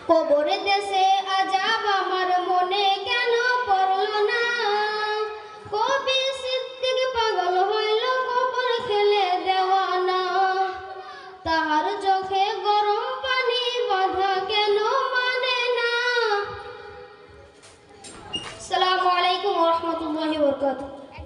কবরে দেশে আজাব আমার মনে কেন পড়ল না? কবি সিদ্দিক পাগল হইল কবর খেলে দেওয়ানা। তাহার চোখে গরম পানি বাঁধা কেন মানে না? আসসালামু আলাইকুম ওয়া রাহমাতুল্লাহি ওয়া বারাকাতুহু।